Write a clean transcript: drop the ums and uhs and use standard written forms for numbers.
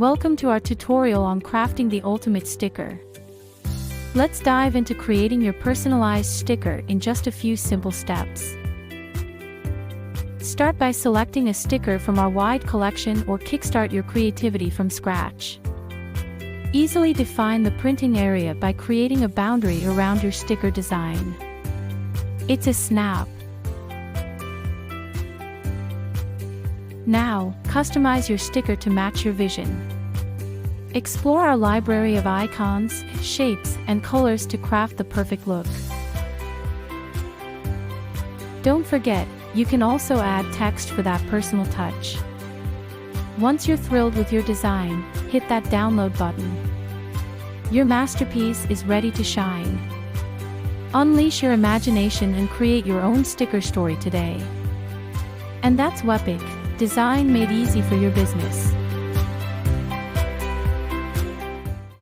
Welcome to our tutorial on crafting the ultimate sticker. Let's dive into creating your personalized sticker in just a few simple steps. Start by selecting a sticker from our wide collection or kickstart your creativity from scratch. Easily define the printing area by creating a boundary around your sticker design. It's a snap. Now, customize your sticker to match your vision. Explore our library of icons, shapes, and colors to craft the perfect look. Don't forget, you can also add text for that personal touch. Once you're thrilled with your design, hit that download button. Your masterpiece is ready to shine. Unleash your imagination and create your own sticker story today. And that's Wepik, design made easy for your business.